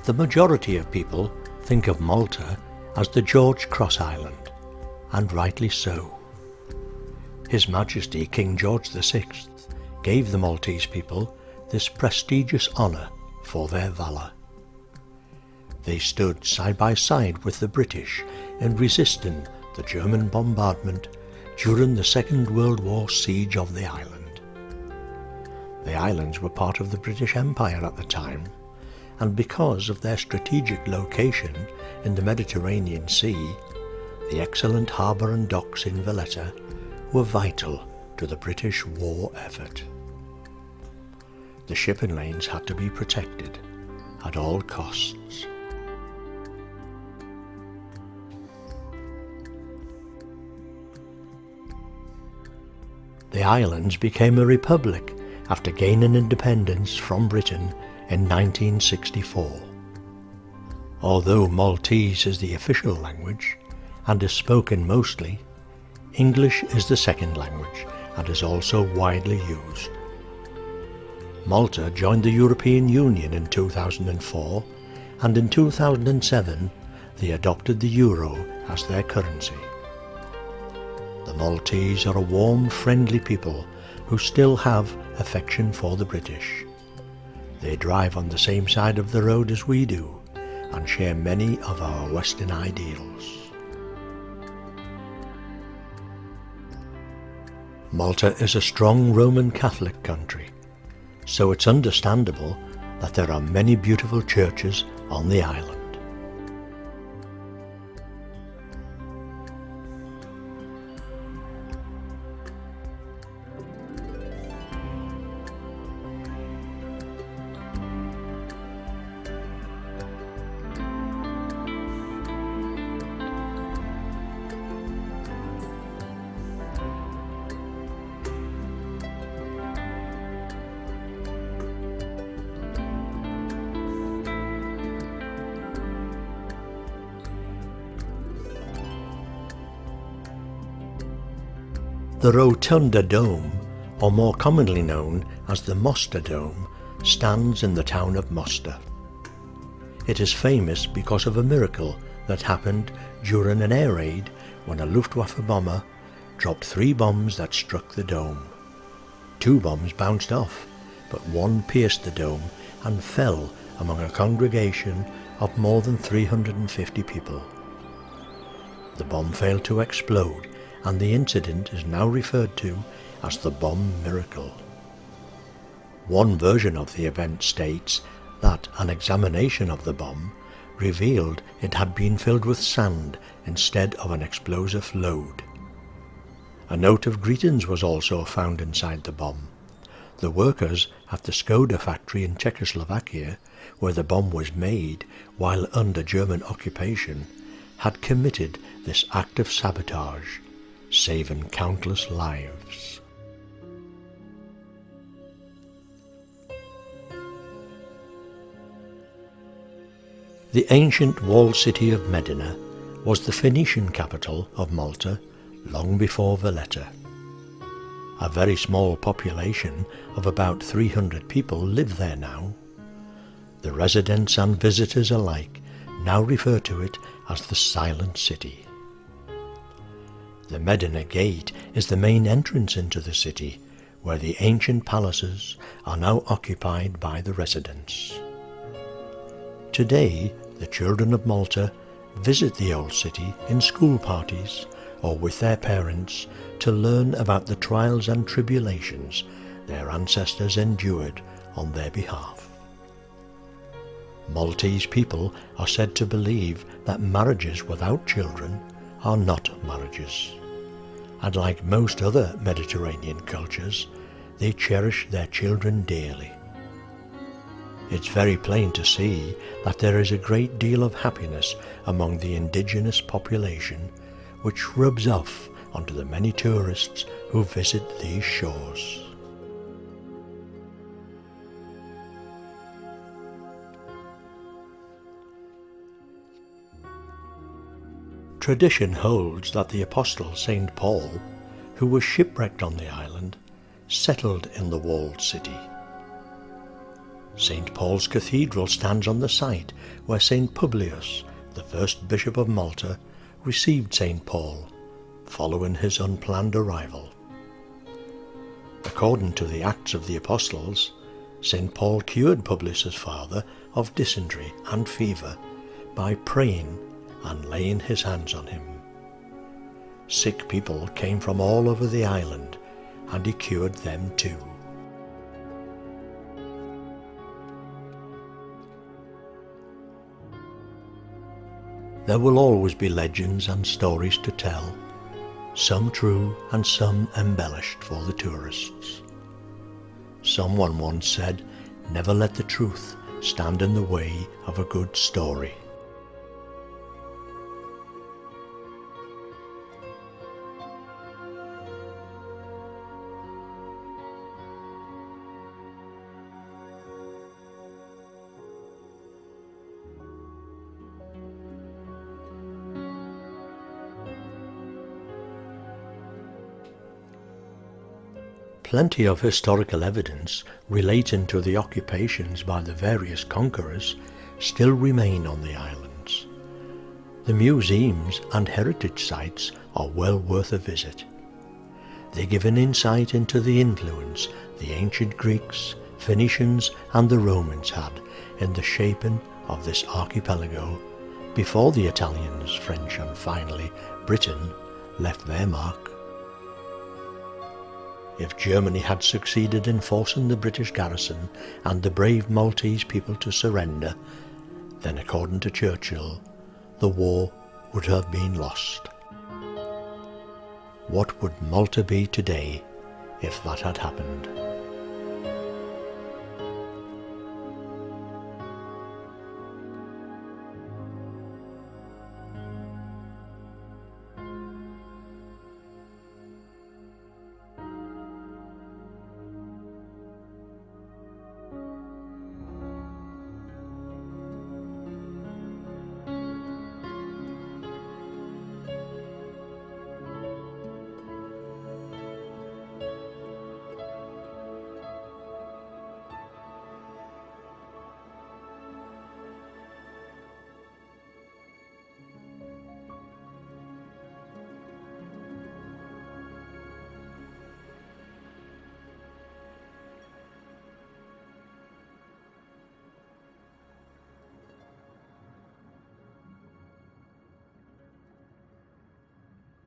The majority of people think of Malta as the George Cross Island, and rightly so. His Majesty King George VI gave the Maltese people this prestigious honour for their valour. They stood side by side with the British in resisting the German bombardment during the Second World War siege of the island. The islands were part of the British Empire at the time, and because of their strategic location in the Mediterranean Sea, the excellent harbour and docks in Valletta were vital to the British war effort. The shipping lanes had to be protected at all costs. The islands became a republic after gaining independence from Britain in 1964. Although Maltese is the official language and is spoken mostly, English is the second language and is also widely used. Malta joined the European Union in 2004, and in 2007 they adopted the euro as their currency. The Maltese are a warm, friendly people who still have affection for the British. They drive on the same side of the road as we do and share many of our Western ideals. Malta is a strong Roman Catholic country, so it's understandable that there are many beautiful churches on the island. The Rotunda Dome, or more commonly known as the Mosta Dome, stands in the town of Mosta. It is famous because of a miracle that happened during an air raid when a Luftwaffe bomber dropped 3 bombs that struck the dome. 2 bombs bounced off, but one pierced the dome and fell among a congregation of more than 350 people. The bomb failed to explode, and the incident is now referred to as the bomb miracle. One version of the event states that an examination of the bomb revealed it had been filled with sand instead of an explosive load. A note of greetings was also found inside the bomb. The workers at the Skoda factory in Czechoslovakia, where the bomb was made while under German occupation, had committed this act of sabotage, saving countless lives. The ancient walled city of Medina was the Phoenician capital of Malta long before Valletta. A very small population of about 300 people live there now. The residents and visitors alike now refer to it as the Silent City. The Medina Gate is the main entrance into the city, where the ancient palaces are now occupied by the residents. Today, the children of Malta visit the old city in school parties or with their parents to learn about the trials and tribulations their ancestors endured on their behalf. Maltese people are said to believe that marriages without children are not marriages, and like most other Mediterranean cultures, they cherish their children dearly. It's very plain to see that there is a great deal of happiness among the indigenous population, which rubs off onto the many tourists who visit these shores. Tradition holds that the apostle St. Paul, who was shipwrecked on the island, settled in the walled city. St. Paul's Cathedral stands on the site where St. Publius, the first Bishop of Malta, received St. Paul, following his unplanned arrival. According to the Acts of the Apostles, St. Paul cured Publius's father of dysentery and fever by praying and laying his hands on him. Sick people came from all over the island, and he cured them too. There will always be legends and stories to tell, some true and some embellished for the tourists. Someone once said, "Never let the truth stand in the way of a good story." Plenty of historical evidence relating to the occupations by the various conquerors still remain on the islands. The museums and heritage sites are well worth a visit. They give an insight into the influence the ancient Greeks, Phoenicians and the Romans had in the shaping of this archipelago before the Italians, French and finally Britain left their mark. If Germany had succeeded in forcing the British garrison and the brave Maltese people to surrender, then according to Churchill, the war would have been lost. What would Malta be today if that had happened?